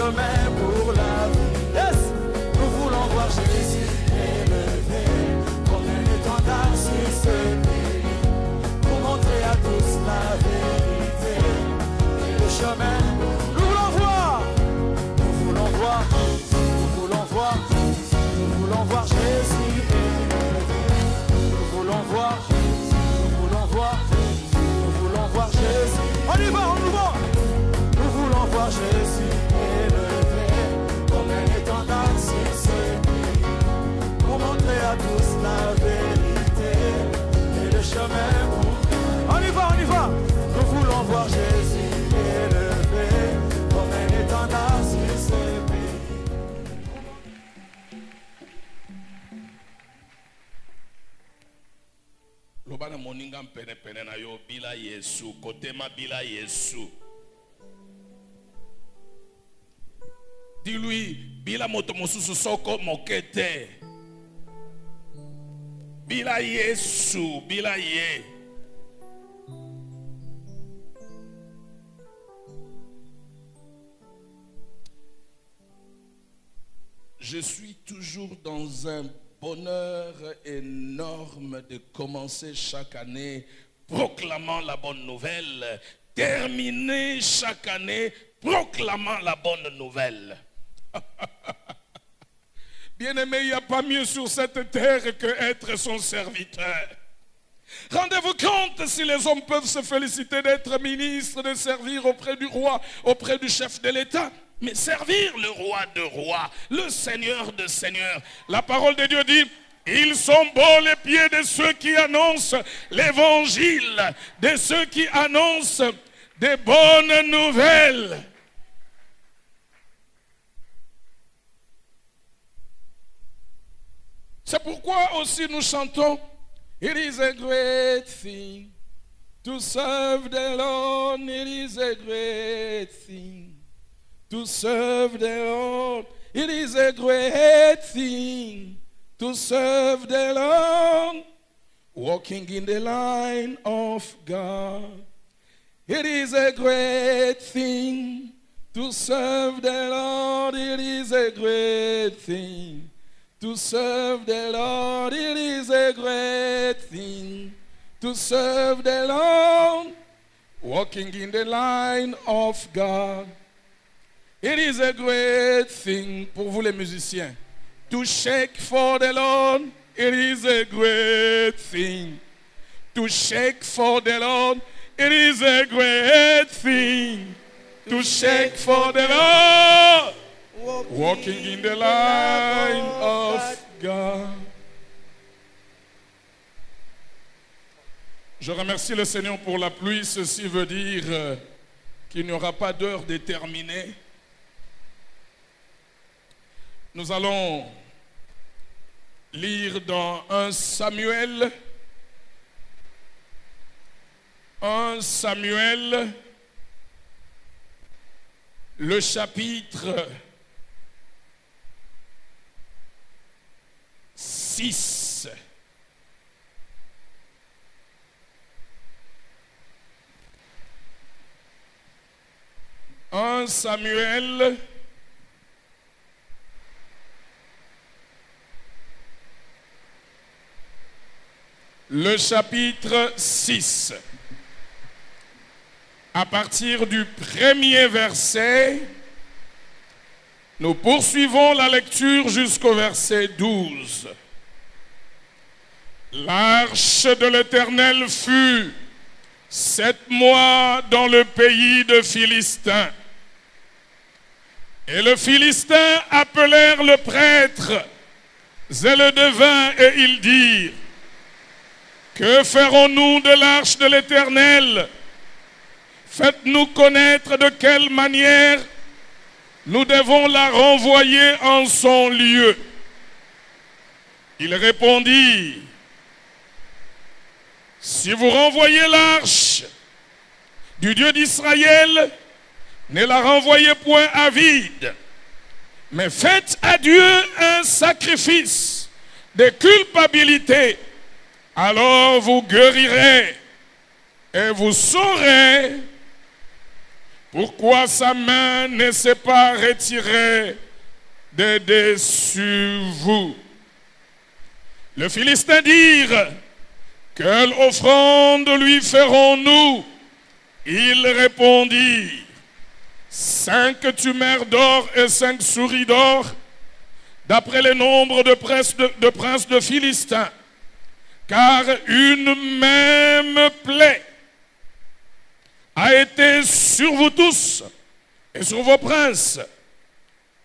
chemin pour la vie. Yes. Nous voulons voir Jésus élevé comme un étendard sur ce pays, pour montrer à tous la vérité et le chemin. Nous voulons voir, nous voulons voir, nous voulons voir, nous voulons voir Jésus élevé. Nous voulons voir, nous voulons voir, nous voulons voir Jésus. On y va, on y va. Nous voulons voir Jésus élevé comme un étendard sur ce pays, pour montrer à tous la vérité et le chemin pour... On y va, on y va. Nous voulons voir Jésus élevé comme un étendard sur ce pays. Lobana moninga mpene pene na yo bila Yesu, kotema bila Yesu. Dis-lui, bila moto mosusu soko mokete. Bila Yesu, bila ye. Je suis toujours dans un bonheur énorme de commencer chaque année proclamant la bonne nouvelle, terminer chaque année proclamant la bonne nouvelle. Bien-aimé, il n'y a pas mieux sur cette terre que être son serviteur. Rendez-vous compte si les hommes peuvent se féliciter d'être ministres, de servir auprès du roi, auprès du chef de l'État. Mais servir le roi de rois, le seigneur de seigneurs. La parole de Dieu dit, ils sont beaux les pieds de ceux qui annoncent l'évangile, de ceux qui annoncent des bonnes nouvelles. C'est pourquoi aussi nous chantons, It is a great thing to serve the Lord, it is a great thing to serve the Lord. It is a great thing to serve the Lord, walking in the line of God. It is a great thing to serve the Lord. It is a great thing to serve the Lord. It is a great thing to serve the Lord, walking in the line of God. It is a great thing, pour vous les musiciens, to shake for the Lord. It is a great thing to shake for the Lord. It is a great thing to shake for the Lord, walking in the line of God. Je remercie le Seigneur pour la pluie. Ceci veut dire qu'il n'y aura pas d'heure déterminée. Nous allons lire dans 1 Samuel. 1 Samuel, le chapitre 6. Un Samuel, le chapitre 6. À partir du premier verset, nous poursuivons la lecture jusqu'au verset 12. L'arche de l'Éternel fut 7 mois dans le pays de Philistins. Et les Philistins appelèrent le prêtre et le devin, et ils dirent, que ferons-nous de l'arche de l'Éternel? Faites-nous connaître de quelle manière nous devons la renvoyer en son lieu. Il répondit, si vous renvoyez l'arche du Dieu d'Israël, ne la renvoyez point à vide, mais faites à Dieu un sacrifice de culpabilité. Alors vous guérirez et vous saurez Pourquoi sa main ne s'est pas retirée de dessus vous? Le Philistin dirent, quelle offrande lui ferons-nous? Il répondit, 5 tumeurs d'or et 5 souris d'or, d'après le nombre de princes de Philistins, car une même plaie a été sur vous tous et sur vos princes.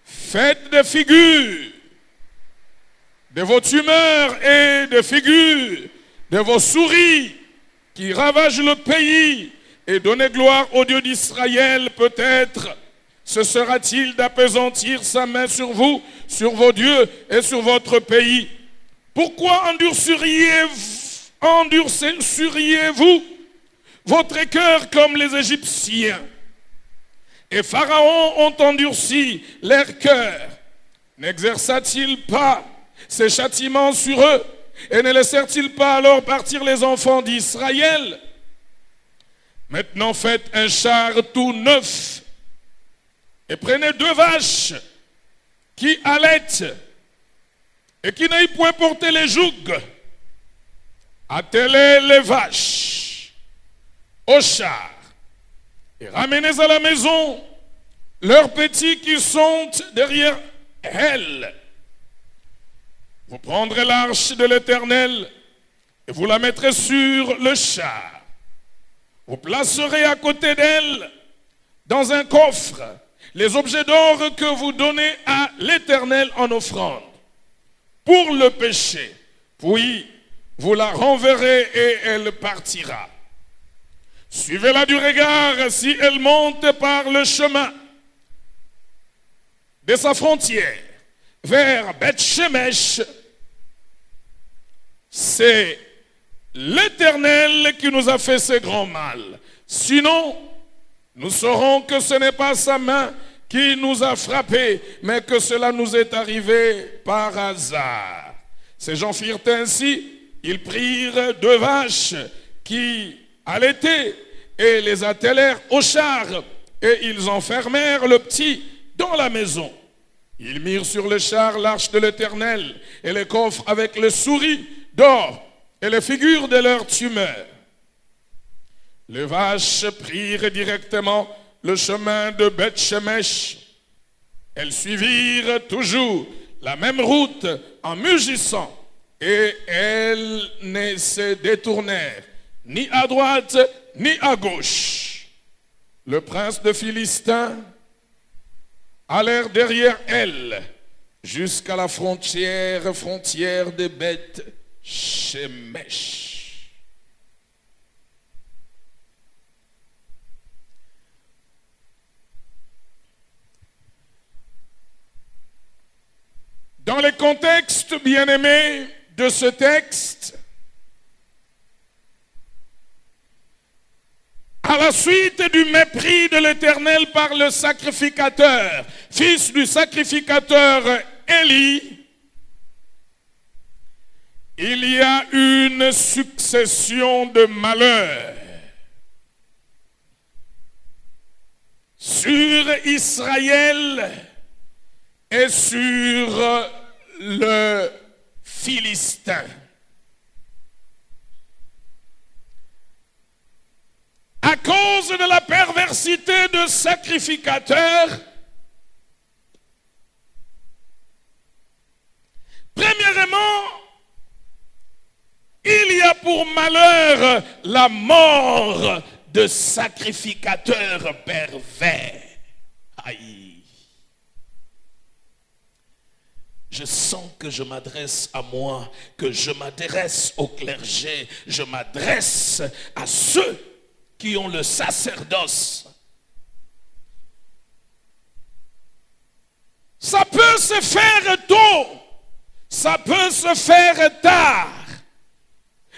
Faites des figures de vos tumeurs et des figures de vos souris qui ravagent le pays, et donnez gloire au Dieu d'Israël. Peut-être ce sera-t-il d'appesantir sa main sur vous, sur vos dieux et sur votre pays. Pourquoi endurciriez-vous votre cœur comme les Égyptiens? Et Pharaon ont endurci leur cœur. N'exerça-t-il pas ses châtiments sur eux? Et ne laissèrent-ils pas alors partir les enfants d'Israël? Maintenant faites un char tout neuf et prenez 2 vaches qui allaitent et qui n'aient point porté les jougs. Attelez les vaches au char et ramenez à la maison leurs petits qui sont derrière elles. Vous prendrez l'arche de l'Éternel et vous la mettrez sur le char. Vous placerez à côté d'elle, dans un coffre, les objets d'or que vous donnez à l'Éternel en offrande pour le péché. Puis vous la renverrez et elle partira. Suivez-la du regard si elle monte par le chemin de sa frontière vers Beth-Shemesh. C'est l'Éternel qui nous a fait ce grand mal. Sinon, nous saurons que ce n'est pas sa main qui nous a frappés, mais que cela nous est arrivé par hasard. Ces gens firent ainsi. Ils prirent 2 vaches qui allaitaient et les attellèrent au char, et ils enfermèrent le petit dans la maison. Ils mirent sur le char l'arche de l'Éternel et les coffres avec les souris d'or et les figures de leurs tumeurs. Les vaches prirent directement le chemin de Beth-Shemesh. Elles suivirent toujours la même route en mugissant, et elles ne se détournèrent ni à droite ni à gauche. Le prince de Philistin allèrent derrière elles jusqu'à la frontière de Beth-Shemesh. Dans le contexte bien-aimé de ce texte, à la suite du mépris de l'Éternel par le sacrificateur, fils du sacrificateur Élie, il y a une succession de malheurs sur Israël et sur le Philistin. À cause de la perversité de sacrificateurs, premièrement, il y a pour malheur la mort de sacrificateurs pervers. Aïe. Je sens que je m'adresse à moi, que je m'adresse au clergé, je m'adresse à ceux qui ont le sacerdoce. Ça peut se faire tôt, ça peut se faire tard,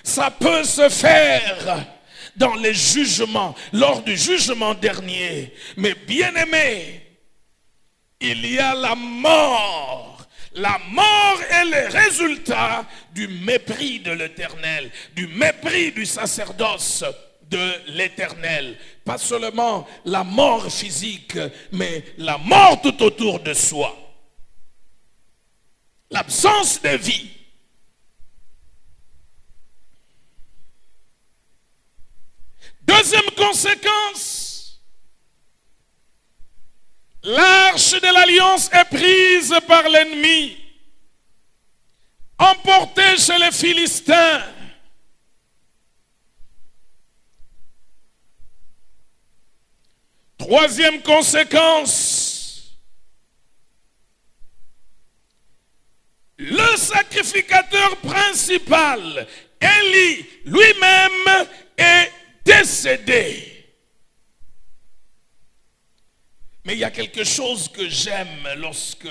ça peut se faire dans les jugements, lors du jugement dernier. Mais bien-aimé, il y a la mort. La mort est le résultat du mépris de l'Éternel, du mépris du sacerdoce de l'Éternel. Pas seulement la mort physique, mais la mort tout autour de soi. L'absence de vie. Deuxième conséquence, l'arche de l'alliance est prise par l'ennemi, emportée chez les Philistins. Troisième conséquence, le sacrificateur principal, Élie, lui-même est décédé. Mais il y a quelque chose que j'aime lorsque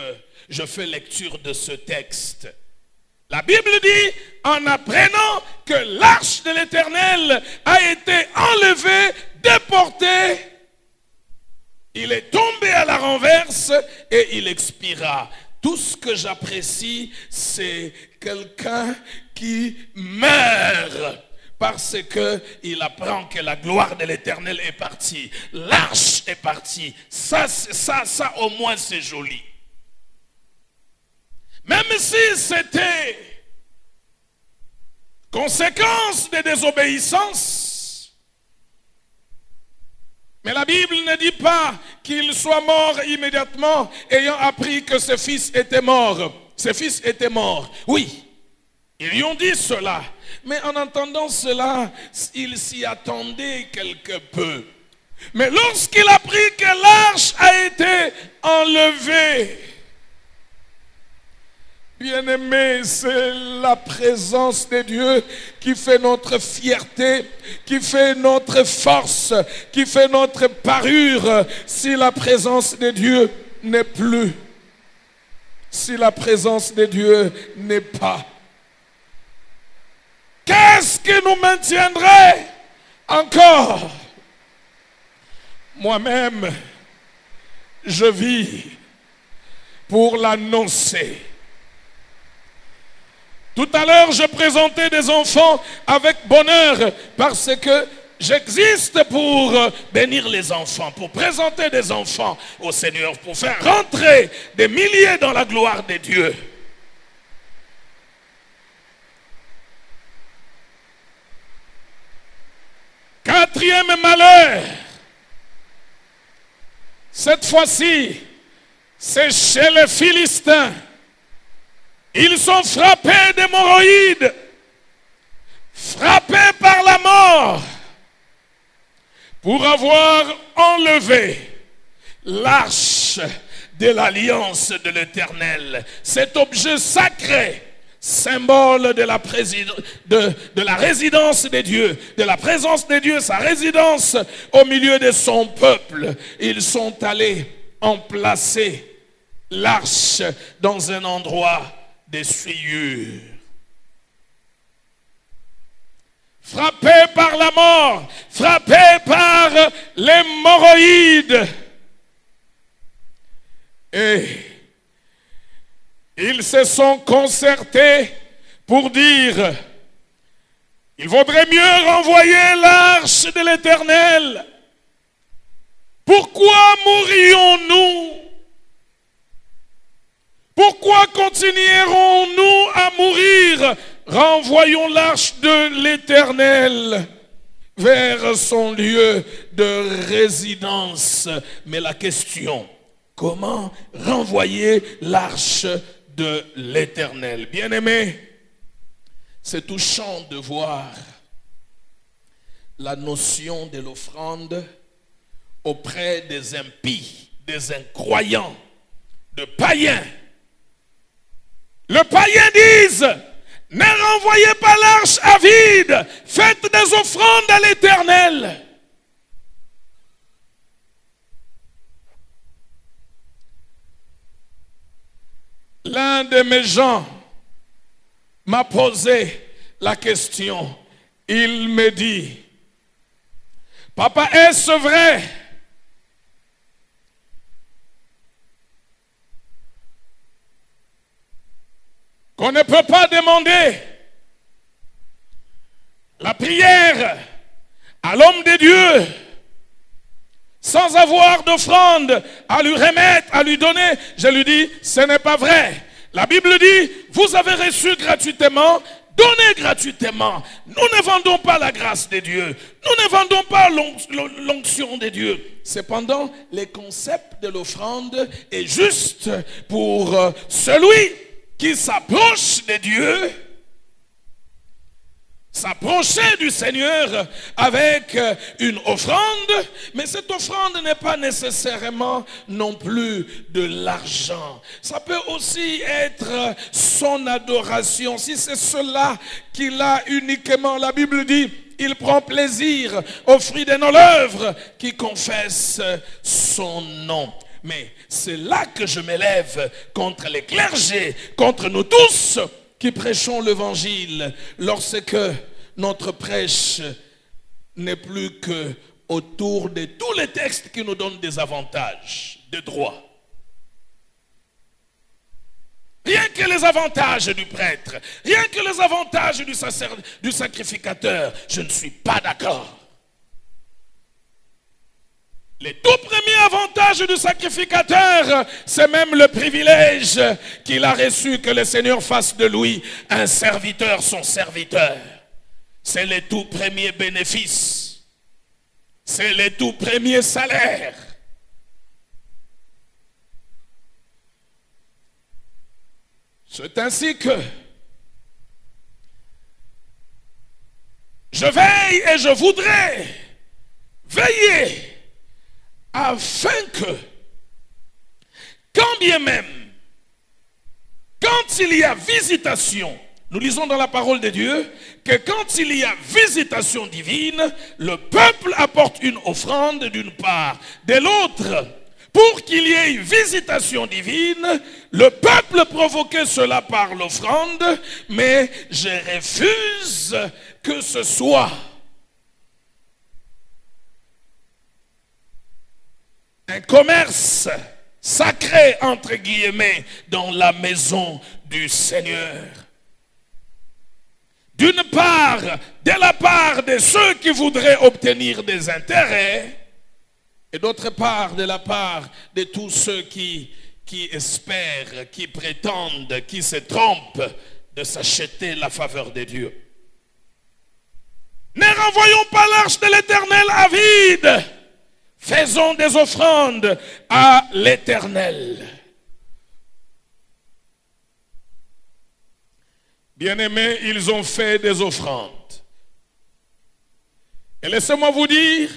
je fais lecture de ce texte. La Bible dit, en apprenant que l'arche de l'Éternel a été enlevée, déportée, il est tombé à la renverse et il expira. Tout ce que j'apprécie, c'est quelqu'un qui meurt parce qu'il apprend que la gloire de l'Éternel est partie. L'arche est partie. Ça au moins c'est joli. Même si c'était conséquence de désobéissance, mais la Bible ne dit pas qu'il soit mort immédiatement, ayant appris que ses fils étaient morts. Ses fils étaient morts. Oui, ils lui ont dit cela. Mais en entendant cela, il s'y attendait quelque peu. Mais lorsqu'il a appris que l'arche a été enlevée, bien-aimé, c'est la présence de Dieu qui fait notre fierté, qui fait notre force, qui fait notre parure. Si la présence de Dieu n'est plus, si la présence de Dieu n'est pas, qu'est-ce qui nous maintiendrait encore? Moi-même, je vis pour l'annoncer. Tout à l'heure, je présentais des enfants avec bonheur parce que j'existe pour bénir les enfants, pour présenter des enfants au Seigneur, pour faire rentrer des milliers dans la gloire de Dieu. Quatrième malheur, cette fois-ci, c'est chez les Philistins. Ils sont frappés d'hémorroïdes, frappés par la mort, pour avoir enlevé l'arche de l'alliance de l'Éternel. Cet objet sacré, symbole de la résidence de Dieu, de la présence de Dieu, sa résidence au milieu de son peuple. Ils sont allés emplacer l'arche dans un endroit de souillure. Frappés par la mort, frappés par l'hémorroïde. Et ils se sont concertés pour dire, il vaudrait mieux renvoyer l'arche de l'Éternel. Pourquoi mourrions-nous? Pourquoi continuerons-nous à mourir? Renvoyons l'arche de l'Éternel vers son lieu de résidence. Mais la question, comment renvoyer l'arche de l'Éternel? Bien-aimé, c'est touchant de voir la notion de l'offrande auprès des impies, des incroyants, de païens. Le païen disent, ne renvoyez pas l'arche à vide, faites des offrandes à l'Éternel. L'un de mes gens m'a posé la question. Il me dit, papa, est-ce vrai qu'on ne peut pas demander la prière à l'homme de Dieu, sans avoir d'offrande à lui remettre, à lui donner, je lui dis, ce n'est pas vrai. La Bible dit, vous avez reçu gratuitement, donnez gratuitement. Nous ne vendons pas la grâce de Dieu. Nous ne vendons pas l'onction de Dieu. Cependant, le concept de l'offrande est juste pour celui qui s'approche de Dieu, s'approcher du Seigneur avec une offrande, mais cette offrande n'est pas nécessairement non plus de l'argent. Ça peut aussi être son adoration. Si c'est cela qu'il a uniquement, la Bible dit, il prend plaisir au fruit de nos lèvres qui confessent son nom. Mais c'est là que je m'élève contre les clergés, contre nous tous qui prêchons l'évangile, lorsque notre prêche n'est plus que autour de tous les textes qui nous donnent des avantages, des droits. Rien que les avantages du prêtre, rien que les avantages du sacrificateur, je ne suis pas d'accord. Les tout premiers avantages du sacrificateur, c'est même le privilège qu'il a reçu que le Seigneur fasse de lui un serviteur, son serviteur. C'est les tout premiers bénéfices. C'est les tout premiers salaires. C'est ainsi que je veille et je voudrais veiller afin que, quand bien même, quand il y a visitation, nous lisons dans la parole de Dieu, que quand il y a visitation divine, le peuple apporte une offrande d'une part. De l'autre, pour qu'il y ait une visitation divine, le peuple provoquait cela par l'offrande, mais je refuse que ce soit un commerce sacré, entre guillemets, dans la maison du Seigneur. D'une part, de la part de ceux qui voudraient obtenir des intérêts, et d'autre part, de la part de tous ceux qui espèrent, qui prétendent, qui se trompent de s'acheter la faveur de Dieu. Ne renvoyons pas l'arche de l'Éternel à vide. Faisons des offrandes à l'Éternel. Bien-aimés, ils ont fait des offrandes. Et laissez-moi vous dire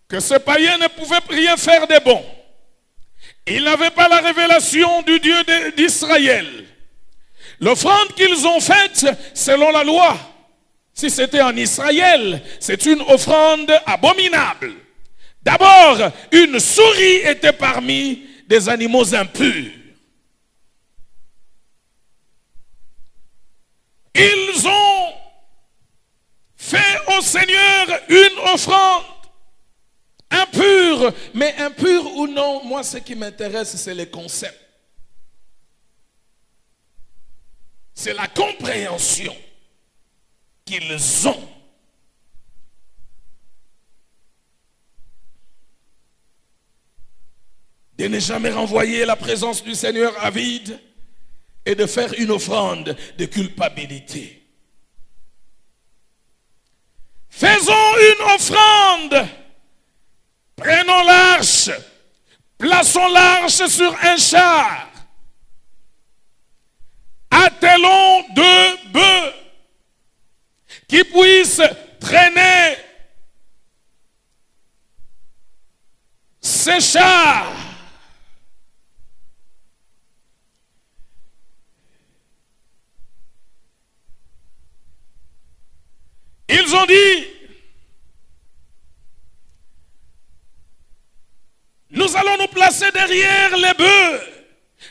que ce païen ne pouvait rien faire de bon. Il n'avait pas la révélation du Dieu d'Israël. L'offrande qu'ils ont faite, selon la loi, si c'était en Israël, c'est une offrande abominable. D'abord, une souris était parmi des animaux impurs. Ils ont fait au Seigneur une offrande impure. Mais impure ou non, moi ce qui m'intéresse, c'est le concept. C'est la compréhension qu'ils ont. De ne jamais renvoyer la présence du Seigneur à vide et de faire une offrande de culpabilité. Faisons une offrande. Prenons l'arche. Plaçons l'arche sur un char. Attelons 2 bœufs qui puissent traîner ces chars. Ils ont dit, nous allons nous placer derrière les bœufs,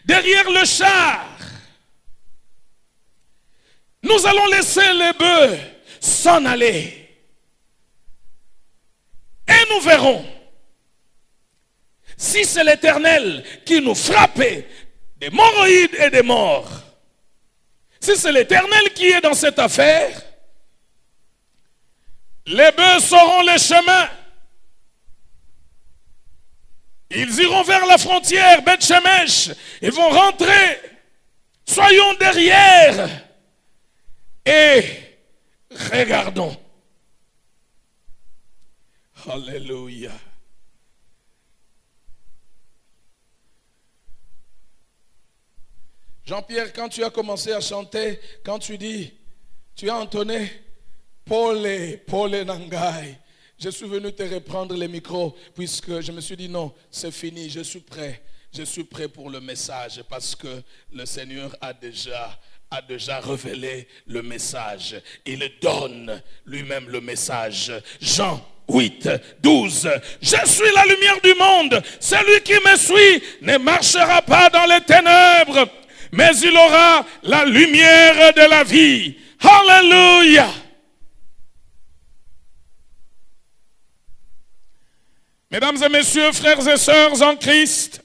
derrière le char. Nous allons laisser les bœufs s'en aller. Et nous verrons si c'est l'Éternel qui nous frappait des hémorroïdes et des morts. Si c'est l'Éternel qui est dans cette affaire, Les bœufs sauront les chemins. Ils iront vers la frontière, Beth-Shemesh. Ils vont rentrer. Soyons derrière. Et regardons. Alléluia. Jean-Pierre, quand tu as commencé à chanter, quand tu dis, tu as entonné Pole Nangai. Je suis venu te reprendre les micros puisque je me suis dit non, c'est fini, je suis prêt. Je suis prêt pour le message parce que le Seigneur a déjà révélé le message. Il donne lui-même le message. Jean 8, 12. Je suis la lumière du monde. Celui qui me suit ne marchera pas dans les ténèbres, mais il aura la lumière de la vie. Alléluia. Mesdames et messieurs, frères et sœurs en Christ,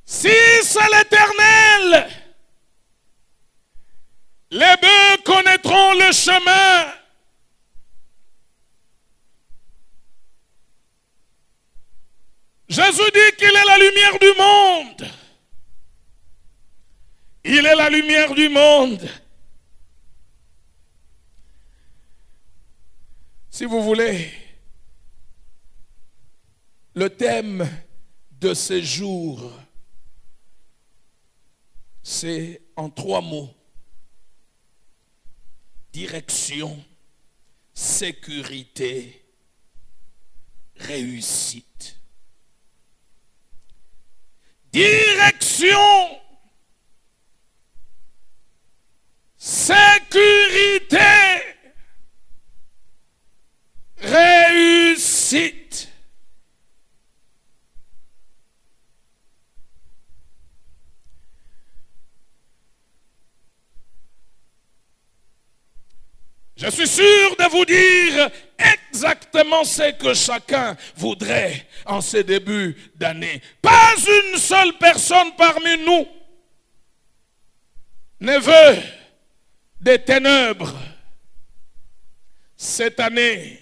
si c'est l'Éternel, les bœufs connaîtront le chemin. Jésus dit qu'il est la lumière du monde. Il est la lumière du monde. Si vous voulez, le thème de ce jour, c'est en 3 mots. Direction, sécurité, réussite. Direction, sécurité, réussite. Je suis sûr de vous dire exactement ce que chacun voudrait en ce début d'année. Pas une seule personne parmi nous ne veut des ténèbres. Cette année,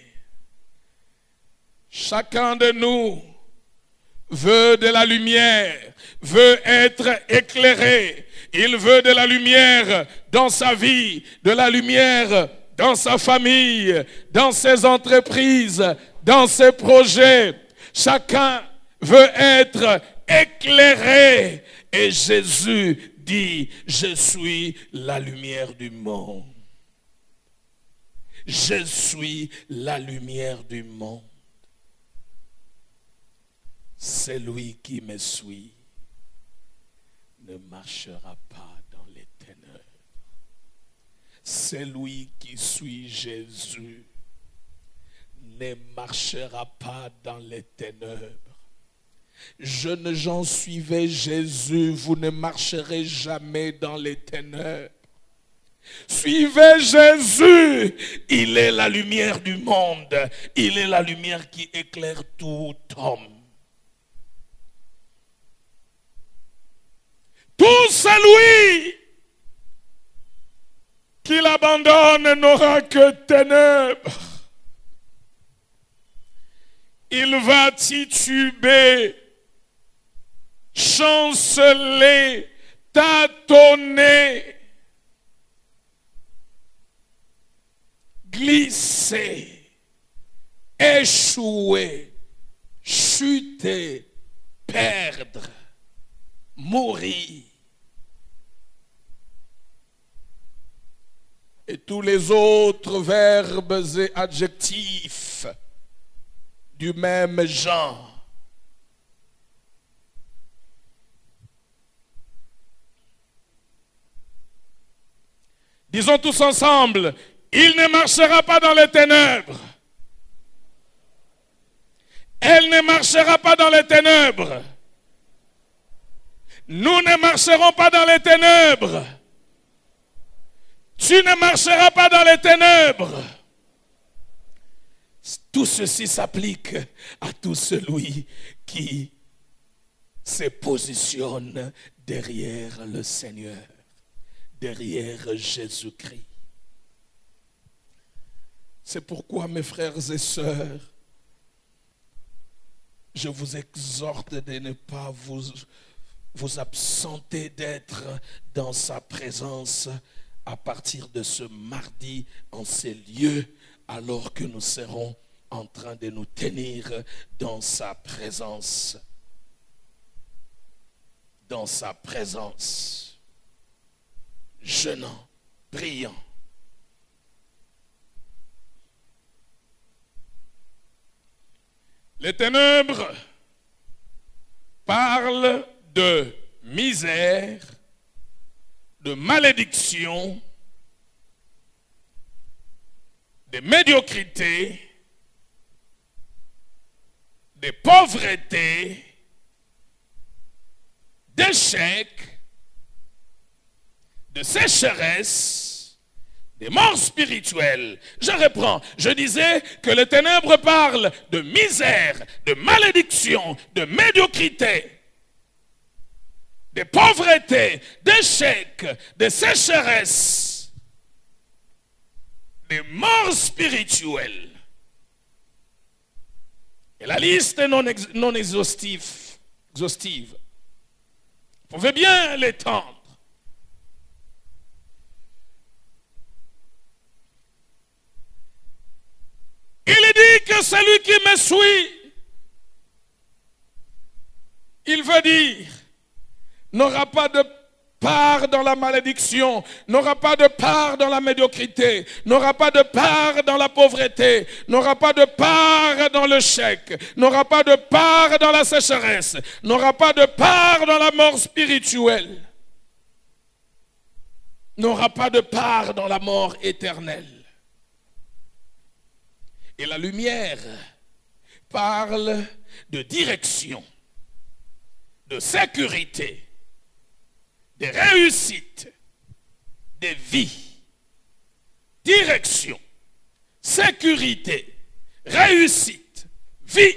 chacun de nous veut de la lumière, veut être éclairé. Il veut de la lumière dans sa vie, de la lumière dans sa famille, dans ses entreprises, dans ses projets. Chacun veut être éclairé. Et Jésus dit, je suis la lumière du monde. Je suis la lumière du monde. Celui qui me suit ne marchera pas dans les ténèbres. Celui qui suit Jésus ne marchera pas dans les ténèbres. Jeunes gens, suivez Jésus, vous ne marcherez jamais dans les ténèbres. Suivez Jésus, il est la lumière du monde, il est la lumière qui éclaire tout homme. Tout celui qui l'abandonne n'aura que ténèbres. Il va tituber, chanceler, tâtonner, glisser, échouer, chuter, perdre, mourir. Et tous les autres verbes et adjectifs du même genre. Disons tous ensemble, il ne marchera pas dans les ténèbres. Elle ne marchera pas dans les ténèbres. Nous ne marcherons pas dans les ténèbres. Tu ne marcheras pas dans les ténèbres. Tout ceci s'applique à tout celui qui se positionne derrière le Seigneur, derrière Jésus-Christ. C'est pourquoi, mes frères et sœurs, je vous exhorte de ne pas vous absenter d'être dans sa présence à partir de ce mardi en ces lieux, alors que nous serons en train de nous tenir dans sa présence. Dans sa présence, jeûnant, priant. Les ténèbres parlent de misère, de malédiction, de médiocrité, de pauvreté, d'échec, de sécheresse, des morts spirituelles. Je reprends. Je disais que les ténèbres parlent de misère, de malédiction, de médiocrité, de pauvreté, d'échec, de sécheresse, des morts spirituelles. Et la liste est non exhaustive. Vous pouvez bien l'étendre. Il dit que celui qui me suit, il veut dire, n'aura pas de part dans la malédiction, n'aura pas de part dans la médiocrité, n'aura pas de part dans la pauvreté, n'aura pas de part dans le chèque, n'aura pas de part dans la sécheresse, n'aura pas de part dans la mort spirituelle, n'aura pas de part dans la mort éternelle. Et la lumière parle de direction, de sécurité, de réussite, de vie. Direction, sécurité, réussite, vie.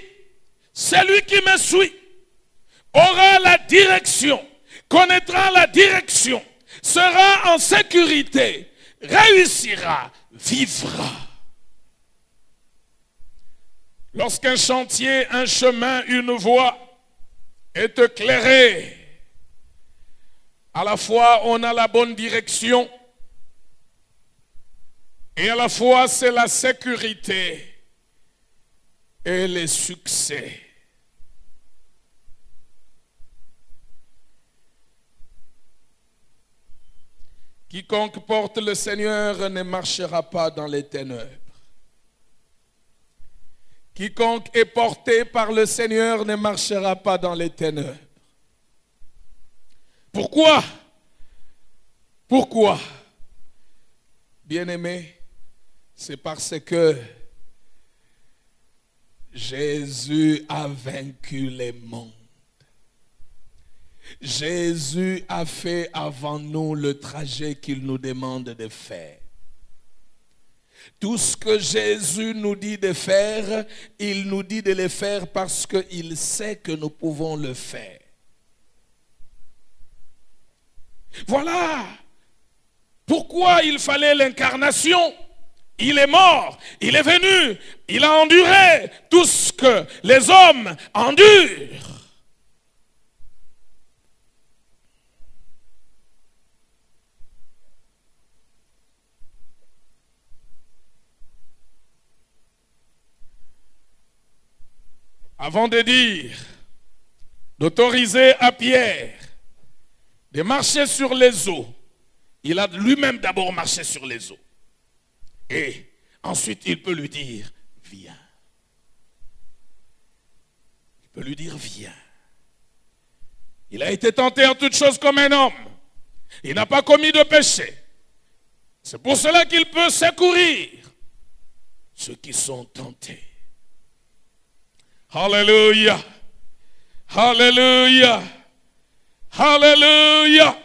Celui qui me suit aura la direction, connaîtra la direction, sera en sécurité, réussira, vivra. Lorsqu'un chantier, un chemin, une voie est éclairé, à la fois on a la bonne direction et à la fois c'est la sécurité et le succès. Quiconque porte le Seigneur ne marchera pas dans les ténèbres. Quiconque est porté par le Seigneur ne marchera pas dans les ténèbres. Pourquoi? Pourquoi? Bien-aimé, c'est parce que Jésus a vaincu le monde. Jésus a fait avant nous le trajet qu'il nous demande de faire. Tout ce que Jésus nous dit de faire, il nous dit de le faire parce qu'il sait que nous pouvons le faire. Voilà pourquoi il fallait l'incarnation. Il est mort, il est venu, il a enduré tout ce que les hommes endurent. Avant de dire, d'autoriser à Pierre de marcher sur les eaux, il a lui-même d'abord marché sur les eaux. Et ensuite, il peut lui dire, viens. Il peut lui dire, viens. Il a été tenté en toutes choses comme un homme. Il n'a pas commis de péché. C'est pour cela qu'il peut secourir ceux qui sont tentés. Alléluia. Alléluia. Alléluia.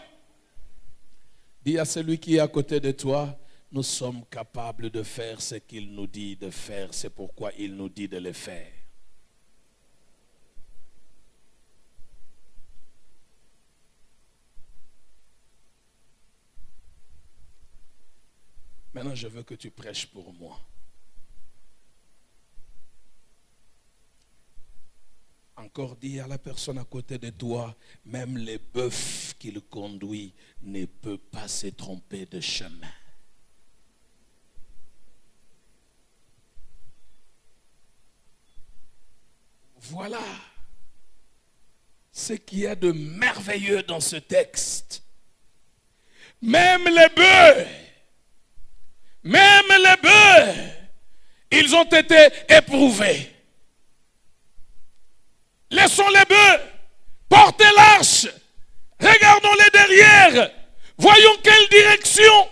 Dis à celui qui est à côté de toi, nous sommes capables de faire ce qu'il nous dit de faire. C'est pourquoi il nous dit de le faire. Maintenant, je veux que tu prêches pour moi. encore, dis à la personne à côté de toi, même les bœufs qu'il conduit ne peut pas se tromper de chemin. Voilà ce qu'il y a de merveilleux dans ce texte. Même les bœufs, ils ont été éprouvés. Laissons les bœufs porter l'arche. Regardons-les derrière. Voyons quelle direction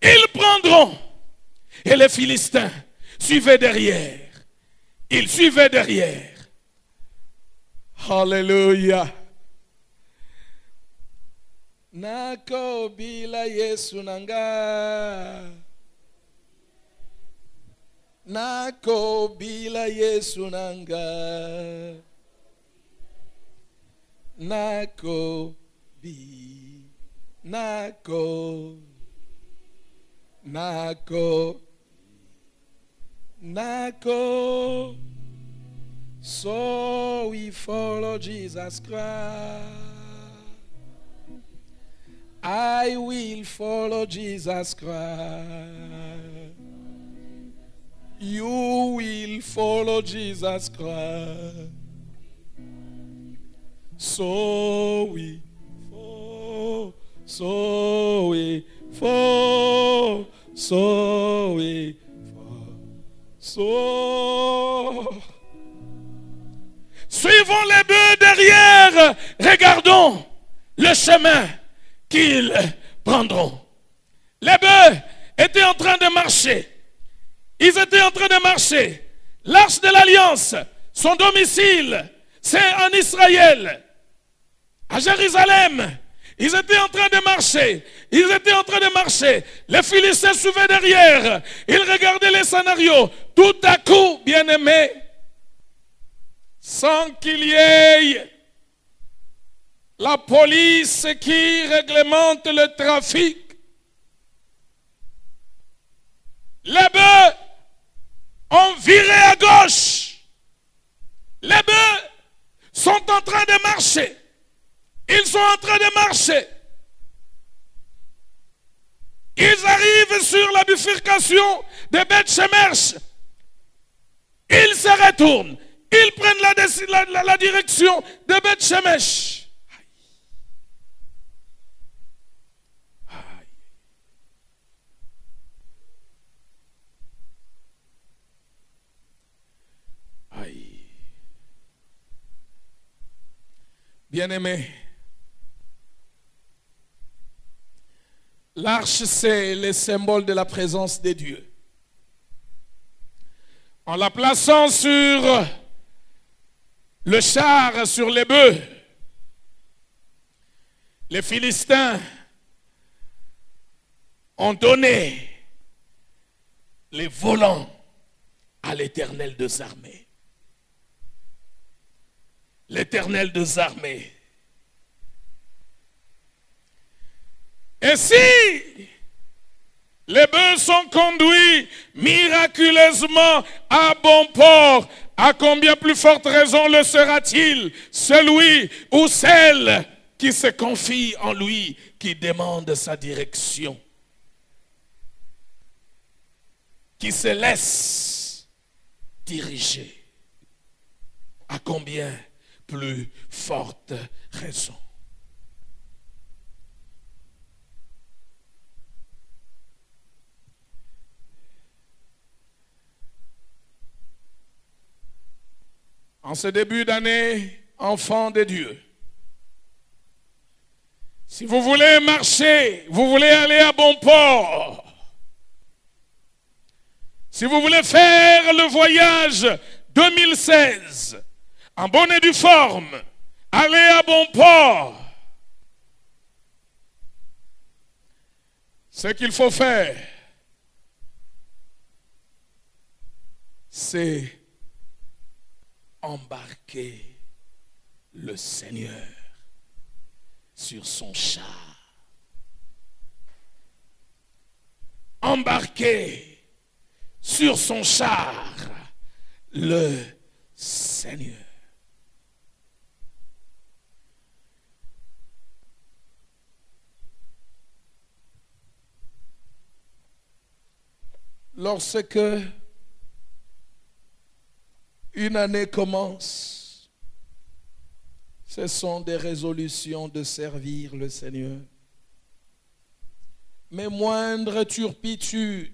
ils prendront. Et les Philistins suivaient derrière. Ils suivaient derrière. Alléluia. Nako bila Yesu nanga. Nako bila Yesu nanga. Nako bi. Nako. Nako. Nako. So we follow Jesus Christ. I will follow Jesus Christ. You will follow Jesus Christ. So we follow. So we follow. So we follow. So. Suivons les bœufs derrière. Regardons le chemin qu'ils prendront. Les bœufs étaient en train de marcher. Ils étaient en train de marcher. L'arche de l'Alliance, son domicile, c'est en Israël. À Jérusalem, ils étaient en train de marcher. Ils étaient en train de marcher. Les Philistins suivaient derrière. Ils regardaient les scénarios. Tout à coup, bien-aimés, sans qu'il y ait la police qui réglemente le trafic, les bœufs ont viré à gauche. Les bœufs sont en train de marcher. Ils sont en train de marcher. Ils arrivent sur la bifurcation de Beth-Shemesh. Ils se retournent. Ils prennent la direction de Beth-Shemesh. Bien-aimés, l'arche, c'est le symbole de la présence de Dieu. En la plaçant sur le char, sur les bœufs, les Philistins ont donné les volants à l'Éternel des armées. L'Éternel des armées. Et si les bœufs sont conduits miraculeusement à bon port, à combien plus forte raison le sera-t-il celui ou celle qui se confie en lui, qui demande sa direction, qui se laisse diriger? À combien plus forte raison. En ce début d'année, enfants de Dieu, si vous voulez marcher, vous voulez aller à bon port, si vous voulez faire le voyage 2016, en bonne et due forme, allez à bon port. Ce qu'il faut faire, c'est embarquer le Seigneur sur son char. Embarquer sur son char le Seigneur. lorsque une année commence, ce sont des résolutions de servir le Seigneur. Mais moindre turpitude,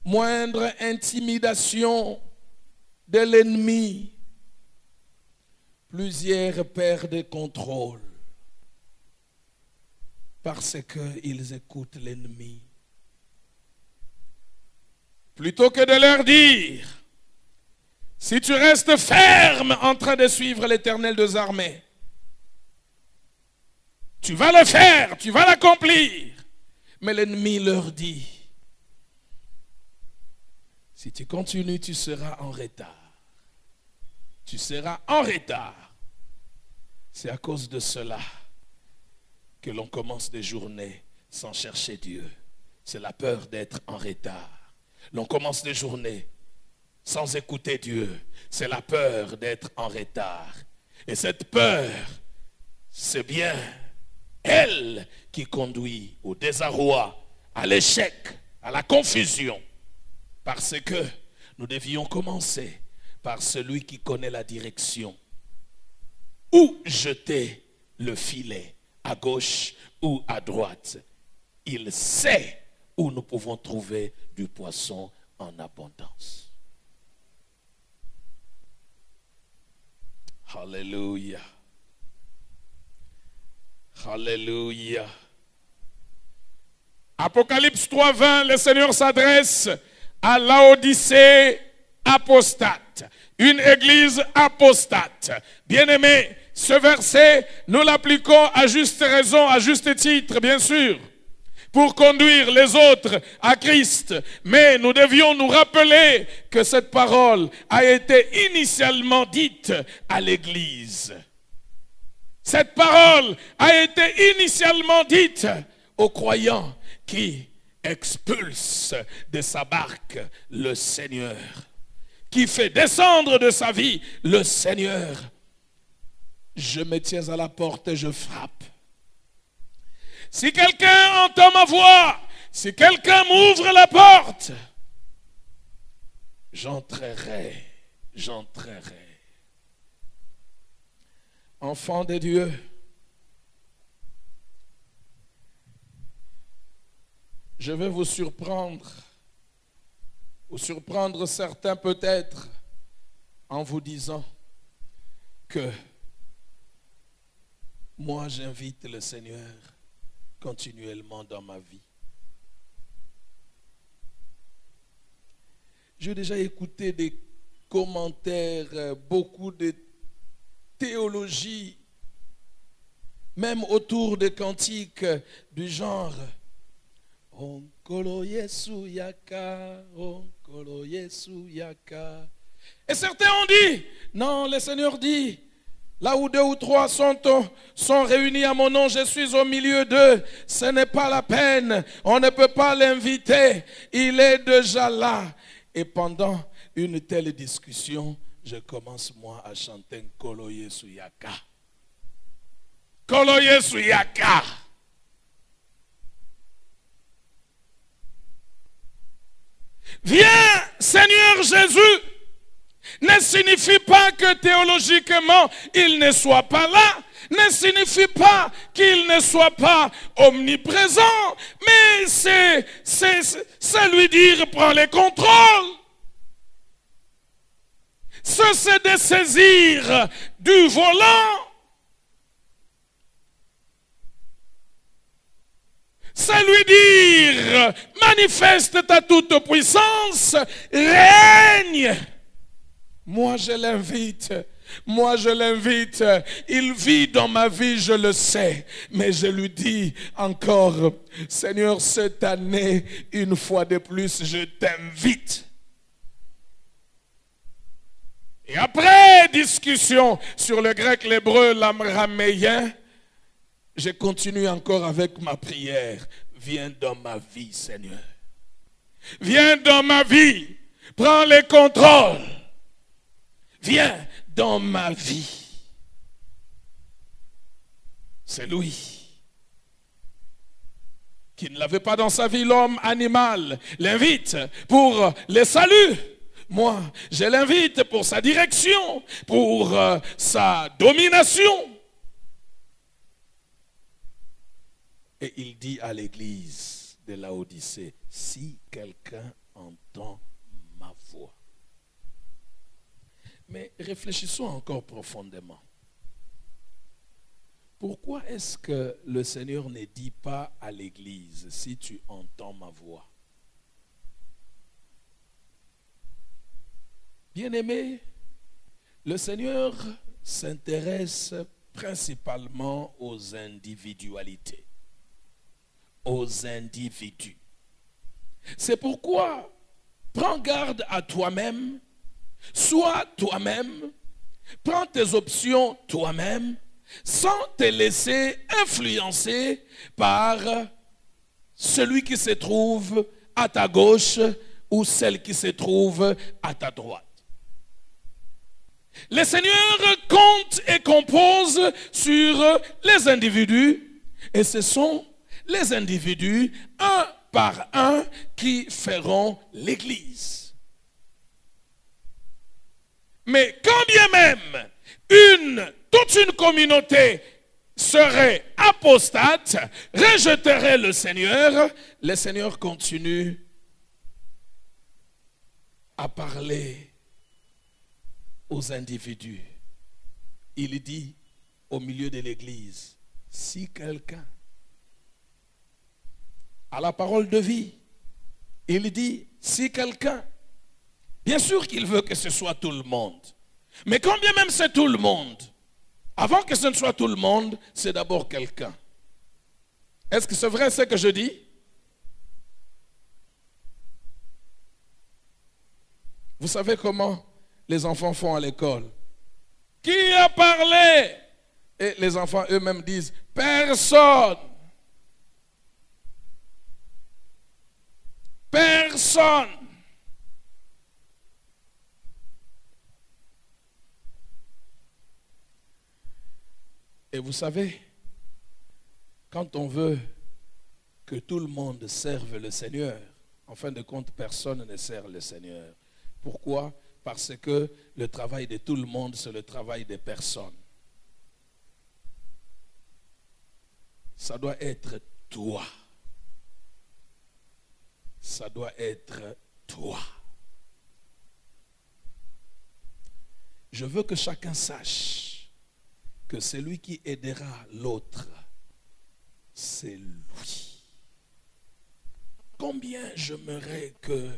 moindre intimidation de l'ennemi, plusieurs perdent le contrôle parce qu'ils écoutent l'ennemi. Plutôt que de leur dire, si tu restes ferme en train de suivre l'Éternel des armées, tu vas le faire, tu vas l'accomplir. Mais l'ennemi leur dit, si tu continues, tu seras en retard. Tu seras en retard. C'est à cause de cela que l'on commence des journées sans chercher Dieu. C'est la peur d'être en retard. L'on commence des journées sans écouter Dieu. C'est la peur d'être en retard. Et cette peur, c'est bien elle qui conduit au désarroi, à l'échec, à la confusion. Parce que nous devions commencer par celui qui connaît la direction. Où jeter le filet, à gauche ou à droite. Il sait où nous pouvons trouver du poisson en abondance. Alléluia. Alléluia. Apocalypse 3:20, le Seigneur s'adresse à Laodicée apostate, une église apostate. Bien-aimés, ce verset, nous l'appliquons à juste raison, à juste titre, bien sûr, pour conduire les autres à Christ. Mais nous devions nous rappeler que cette parole a été initialement dite à l'église. Cette parole a été initialement dite aux croyants qui expulse de sa barque le Seigneur, qui fait descendre de sa vie le Seigneur. Je me tiens à la porte et je frappe. Si quelqu'un entend ma voix, si quelqu'un m'ouvre la porte, j'entrerai. Enfant de Dieu, je vais vous surprendre certains peut-être, en vous disant que moi j'invite le Seigneur continuellement dans ma vie. J'ai déjà écouté des commentaires, beaucoup de théologie, même autour des cantiques du genre Onkolo Yesu Yaka, Onkolo Yesu Yaka. Et certains ont dit, non, le Seigneur dit, là où 2 ou 3 sont réunis à mon nom, je suis au milieu d'eux. Ce n'est pas la peine, on ne peut pas l'inviter, il est déjà là. Et pendant une telle discussion, je commence moi à chanter Nkolo Yesu Yaka. Nkolo Yesu Yaka. Viens, Seigneur Jésus, ne signifie pas que théologiquement il ne soit pas là, ne signifie pas qu'il ne soit pas omniprésent, mais c'est lui dire prends le contrôle. C'est de saisir du volant. C'est lui dire manifeste ta toute puissance, règne. Moi je l'invite. Il vit dans ma vie, je le sais. Mais je lui dis encore, Seigneur, cette année, une fois de plus, je t'invite. Et après discussion sur le grec, l'hébreu, l'araméen, je continue encore avec ma prière. Viens dans ma vie, Seigneur. Viens dans ma vie. Prends le contrôle. Viens dans ma vie. C'est lui. qui ne l'avait pas dans sa vie, l'homme animal, l'invite pour les saluts. Moi, je l'invite pour sa direction, pour sa domination. Et il dit à l'église de Laodicée, si quelqu'un entend ma voix. Mais réfléchissons encore profondément. Pourquoi est-ce que le Seigneur ne dit pas à l'église, si tu entends ma voix? Bien-aimé, le Seigneur s'intéresse principalement aux individualités, aux individus. C'est pourquoi, prends garde à toi-même, sois toi-même, prends tes options toi-même, sans te laisser influencer par celui qui se trouve à ta gauche ou celle qui se trouve à ta droite. Le Seigneur compte et compose sur les individus, et ce sont les individus, un par un, qui feront l'Église. Mais quand bien même toute une communauté serait apostate, rejetterait le Seigneur continue à parler aux individus. Il dit au milieu de l'église, si quelqu'un a la parole de vie, il dit, si quelqu'un, bien sûr qu'il veut que ce soit tout le monde, mais quand bien même c'est tout le monde, avant que ce ne soit tout le monde, c'est d'abord quelqu'un. Est-ce que c'est vrai ce que je dis? Vous savez comment les enfants font à l'école? Qui a parlé? Et les enfants eux-mêmes disent, personne. Personne. Et vous savez, quand on veut que tout le monde serve le Seigneur, en fin de compte, personne ne sert le Seigneur. Pourquoi? Parce que le travail de tout le monde, c'est le travail des personnes. Ça doit être toi. Ça doit être toi. Je veux que chacun sache que celui qui aidera l'autre, c'est lui. Combien j'aimerais que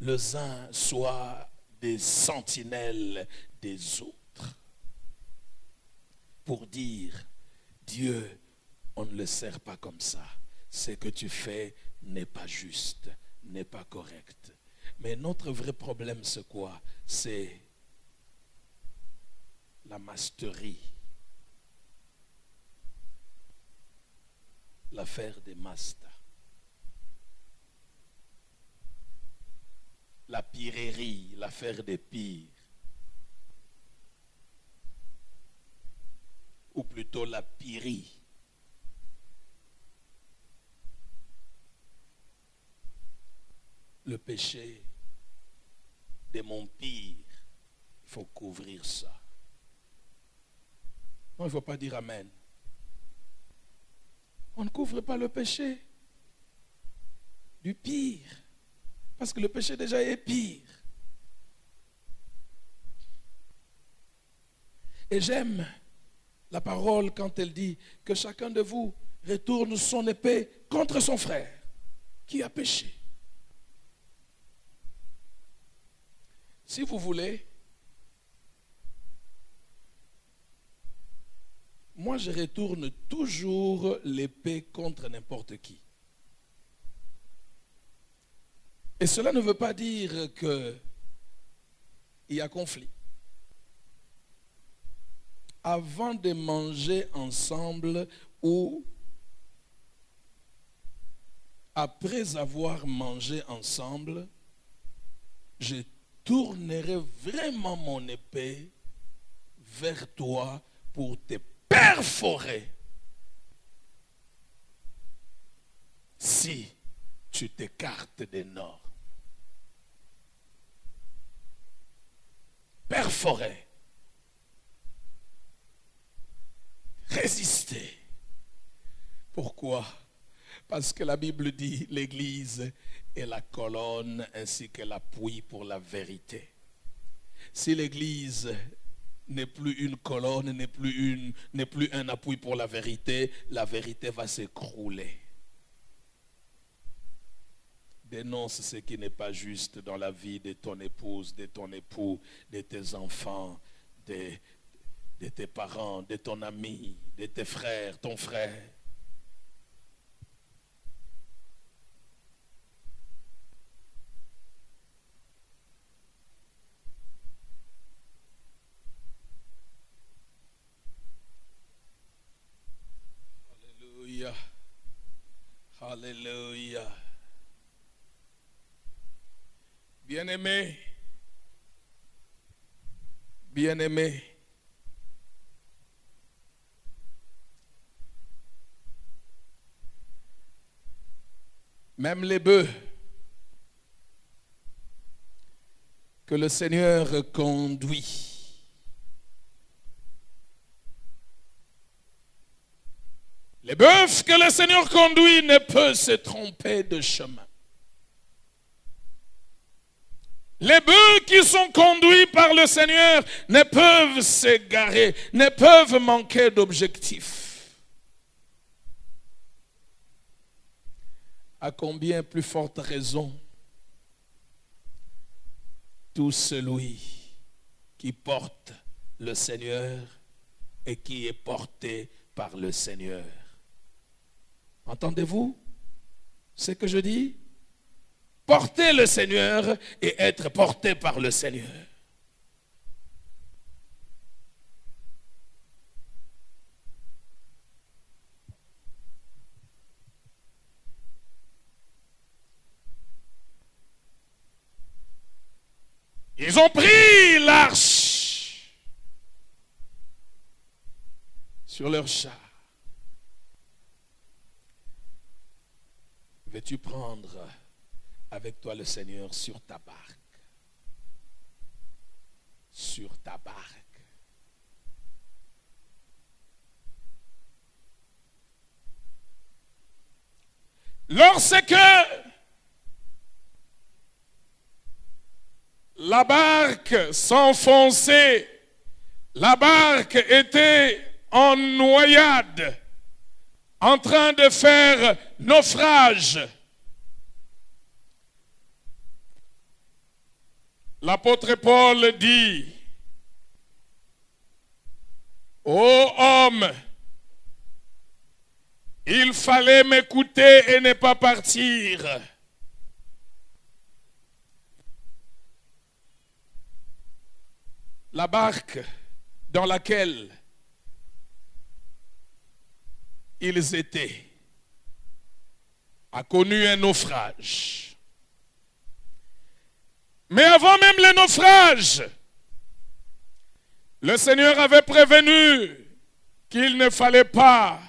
les uns soient des sentinelles des autres pour dire, Dieu, on ne le sert pas comme ça. Ce que tu fais n'est pas juste, n'est pas correct. Mais notre vrai problème, c'est quoi? C'est la masterie. L'affaire des masters. La pirerie, l'affaire des pires. Ou plutôt la pirie. Le péché de mon pire, il faut couvrir ça. Non, il ne faut pas dire amen. On ne couvre pas le péché du pire. Parce que le péché déjà est pire. Et j'aime la parole quand elle dit que chacun de vous retourne son épée contre son frère qui a péché. Si vous voulez, moi je retourne toujours l'épée contre n'importe qui. Et cela ne veut pas dire qu'il y a conflit. Avant de manger ensemble ou après avoir mangé ensemble, je tournerai vraiment mon épée vers toi pour te perforer. si tu t'écartes des normes. Perforer. Résister. Pourquoi? Parce que la Bible dit l'Église est la colonne ainsi que l'appui pour la vérité. Si l'Église n'est plus une colonne, n'est plus un appui pour la vérité va s'écrouler. Dénonce ce qui n'est pas juste dans la vie de ton épouse, de ton époux, de tes enfants, de tes parents, de ton ami, de tes frères, ton frère. Alléluia. Alléluia. Bien-aimé, bien-aimé, même les bœufs que le Seigneur conduit, les bœufs que le Seigneur conduit ne peuvent se tromper de chemin. Les bœufs qui sont conduits par le Seigneur ne peuvent s'égarer, ne peuvent manquer d'objectif. À combien plus forte raison tout celui qui porte le Seigneur et qui est porté par le Seigneur. Entendez-vous ce que je dis? Porter le Seigneur et être porté par le Seigneur. Ils ont pris l'arche sur leur char. Veux-tu prendre avec toi le Seigneur sur ta barque? Sur ta barque. Lorsque la barque s'enfonçait, la barque était en noyade, en train de faire naufrage. L'apôtre Paul dit: ô homme, il fallait m'écouter et ne pas partir. La barque dans laquelle ils étaient a connu un naufrage. Mais avant même le naufrage, le Seigneur avait prévenu qu'il ne fallait pas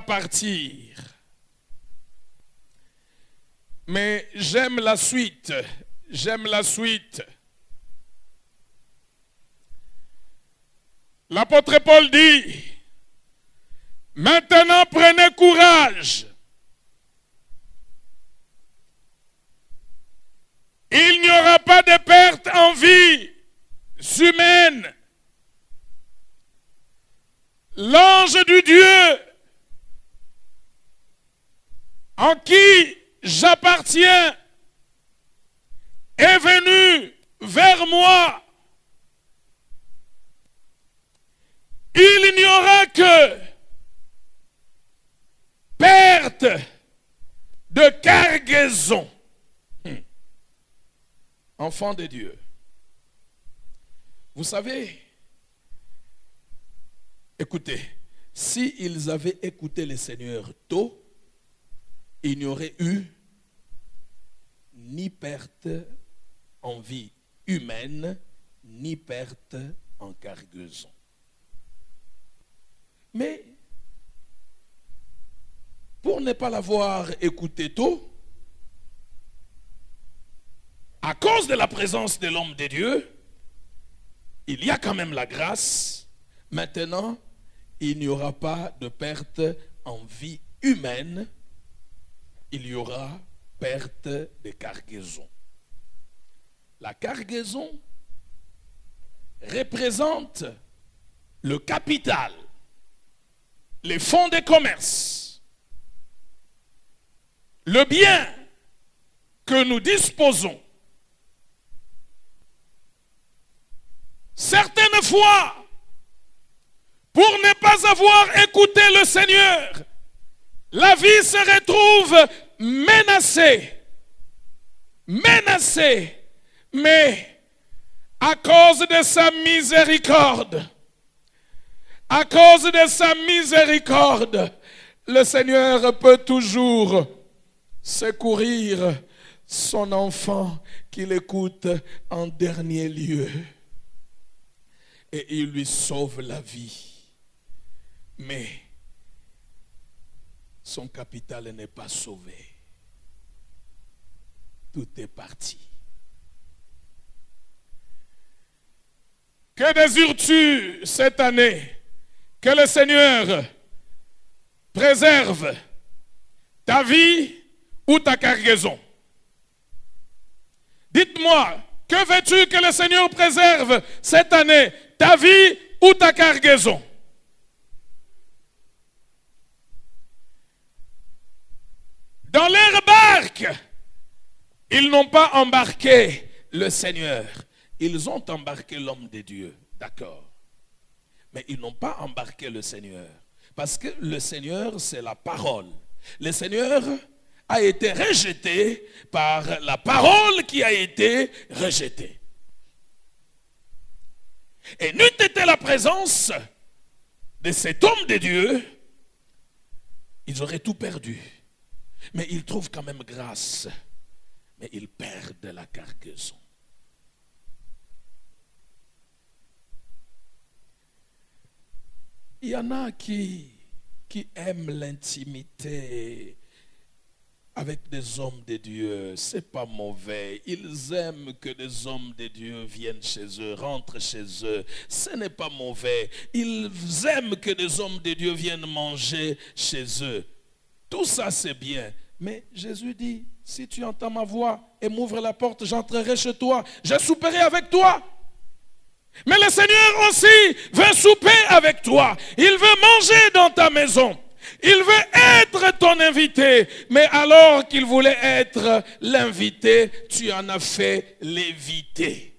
partir. Mais j'aime la suite. L'apôtre Paul dit: maintenant prenez courage. Il n'y aura pas de perte en vie humaine. L'ange du Dieu en qui j'appartiens est venu vers moi. Il n'y aura que perte de cargaison. Enfants de Dieu, vous savez, écoutez, s'ils avaient écouté le Seigneur tôt, il n'y aurait eu ni perte en vie humaine, ni perte en cargaison. Mais pour ne pas l'avoir écouté tôt, à cause de la présence de l'homme de Dieu, il y a quand même la grâce. Maintenant, il n'y aura pas de perte en vie humaine, il y aura perte de cargaison. La cargaison représente le capital, les fonds de commerce, le bien que nous disposons. Certaines fois, pour ne pas avoir écouté le Seigneur, la vie se retrouve menacée. Mais à cause de sa miséricorde, le Seigneur peut toujours secourir son enfant qu'il écoute en dernier lieu. Et il lui sauve la vie. Mais son capital n'est pas sauvé. Tout est parti. Que désires-tu cette année? Que le Seigneur préserve ta vie ou ta cargaison? Dites-moi, que veux-tu que le Seigneur préserve cette année? Ta vie ou ta cargaison? Dans leur barque, ils n'ont pas embarqué le Seigneur. Ils ont embarqué l'homme de Dieu, d'accord. Mais ils n'ont pas embarqué le Seigneur. Parce que le Seigneur, c'est la parole. Le Seigneur a été rejeté par la parole qui a été rejetée. Et n'eût été la présence de cet homme de Dieu, ils auraient tout perdu. Mais ils trouvent quand même grâce. Mais ils perdent la cargaison. Il y en a qui aiment l'intimité avec des hommes de Dieu. Ce n'est pas mauvais. Ils aiment que des hommes de Dieu viennent chez eux, rentrent chez eux. Ce n'est pas mauvais. Ils aiment que des hommes de Dieu viennent manger chez eux. Tout ça, c'est bien. Mais Jésus dit, si tu entends ma voix et m'ouvres la porte, j'entrerai chez toi. Je souperai avec toi. Mais le Seigneur aussi veut souper avec toi. Il veut manger dans ta maison. Il veut être ton invité. Mais alors qu'il voulait être l'invité, tu en as fait l'évité.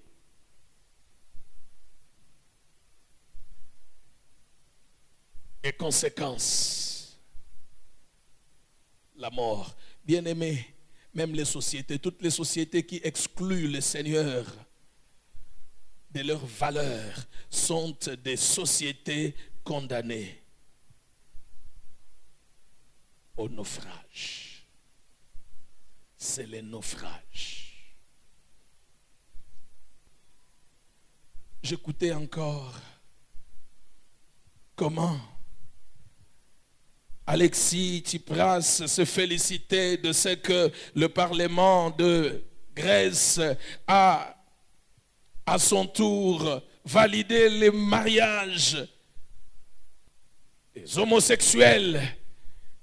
Et conséquence, la mort. Bien-aimés, même les sociétés, toutes les sociétés qui excluent le Seigneur de leurs valeurs sont des sociétés condamnées au naufrage. C'est le naufrage. J'écoutais encore comment Alexis Tsipras se félicitait de ce que le Parlement de Grèce a à son tour validé les mariages des homosexuels.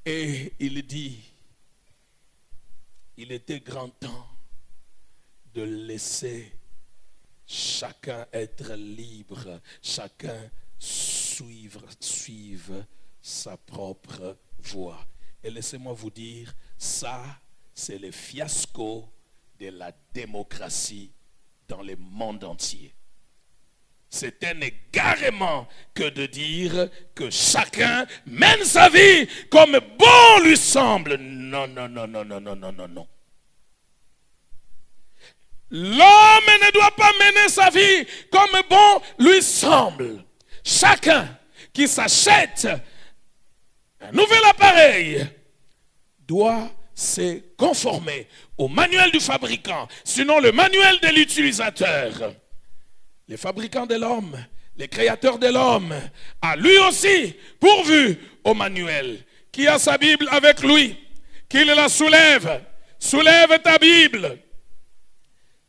Et il dit, il était grand temps de laisser chacun être libre, chacun suivre sa propre voie. Et laissez-moi vous dire, ça, c'est le fiasco de la démocratie dans le monde entier. C'est un égarement que de dire que chacun mène sa vie comme bon lui semble. Non, non, non, non, non, non, non, non, non. L'homme ne doit pas mener sa vie comme bon lui semble. Chacun qui s'achète un nouvel appareil doit se conformer au manuel du fabricant, sinon le manuel de l'utilisateur. Les fabricants de l'homme, les créateurs de l'homme, a lui aussi pourvu au manuel qui a sa Bible avec lui, qu'il la soulève. Soulève ta Bible.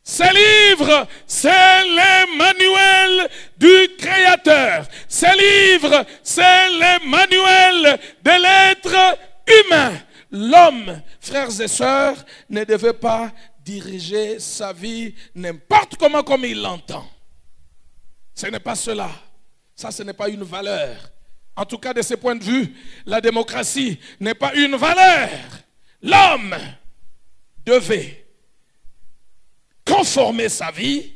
Ce livre, c'est le manuel du Créateur. Ce livre, c'est le manuel de l'être humain. L'homme, frères et sœurs, ne devait pas diriger sa vie n'importe comment comme il l'entend. Ce n'est pas cela. Ça, ce n'est pas une valeur. En tout cas, de ce point de vue, la démocratie n'est pas une valeur. L'homme devait conformer sa vie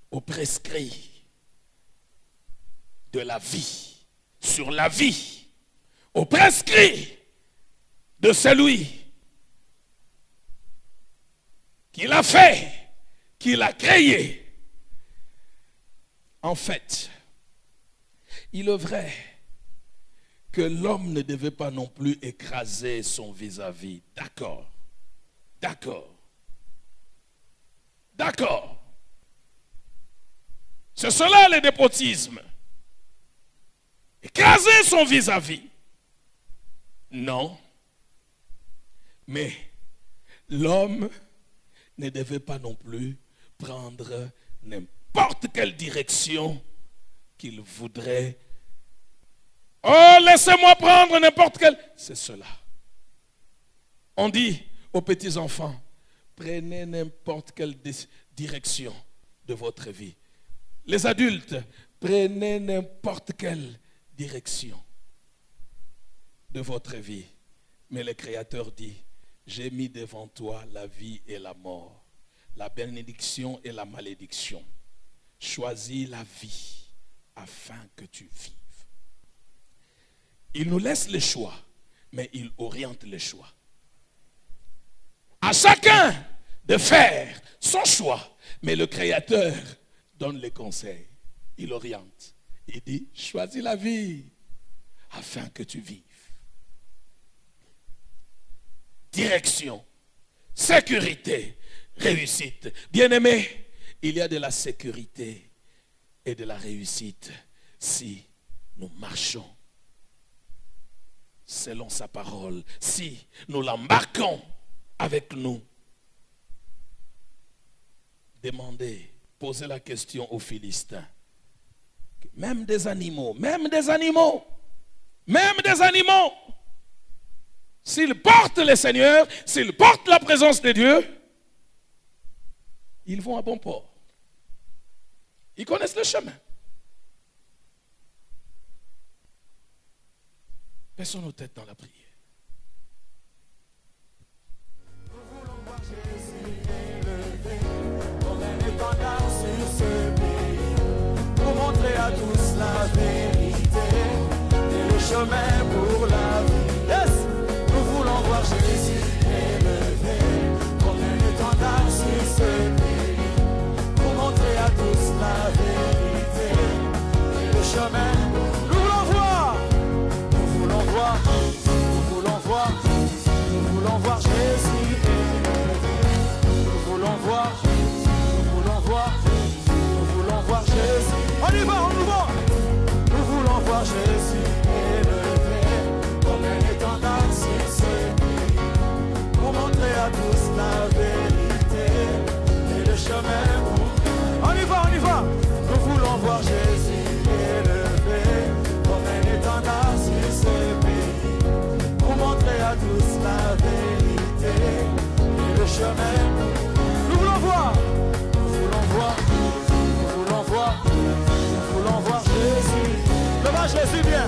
au prescrit de la vie, sur la vie, au prescrit de celui qui l'a fait, qui l'a créé. En fait, il est vrai que l'homme ne devait pas non plus écraser son vis-à-vis. D'accord, d'accord, d'accord. C'est cela le despotisme. Écraser son vis-à-vis. Non. Mais l'homme ne devait pas non plus prendre n'importe quelle direction qu'il voudrait. Oh, laissez-moi prendre n'importe quelle. C'est cela. On dit aux petits enfants, prenez n'importe quelle direction de votre vie. Les adultes, prenez n'importe quelle direction de votre vie. Mais le Créateur dit, j'ai mis devant toi la vie et la mort, la bénédiction et la malédiction. Choisis la vie afin que tu vives. Il nous laisse le choix, mais il oriente le choix. À chacun de faire son choix, mais le Créateur donne les conseils. Il oriente. Il dit, choisis la vie afin que tu vives. Direction, sécurité, réussite. Bien-aimés, il y a de la sécurité et de la réussite si nous marchons selon sa parole, si nous l'embarquons avec nous. Demandez, posez la question aux Philistins. Même des animaux, s'ils portent le Seigneur, s'ils portent la présence de Dieu, ils vont à bon port. Ils connaissent le chemin. Baissons nos têtes dans la prière. Nous voulons voir Jésus élevé comme un étendard sur ce pays, pour montrer à tous la vérité et le chemin pour la vie. Yes! Nous voulons voir Jésus élevé comme un étendard sur ce pays, pour montrer à tous la vérité et le chemin. Nous voulons voir, nous voulons voir, nous voulons voir, nous voulons voir Jésus élevé. Nous voulons voir, nous voulons voir, nous voulons voir Jésus. On y va, on y va. Nous voulons voir Jésus élevé comme un étendard sur ce pays, pour montrer à tous la vérité et le chemin. On y va, on y va. Nous voulons voir Jésus élevé comme un étendard sur ce pays, pour montrer à tous la vérité et le chemin. Nous voulons voir, nous voulons voir, nous voulons voir, nous voulons voir Jésus. Devant Jésus, bien.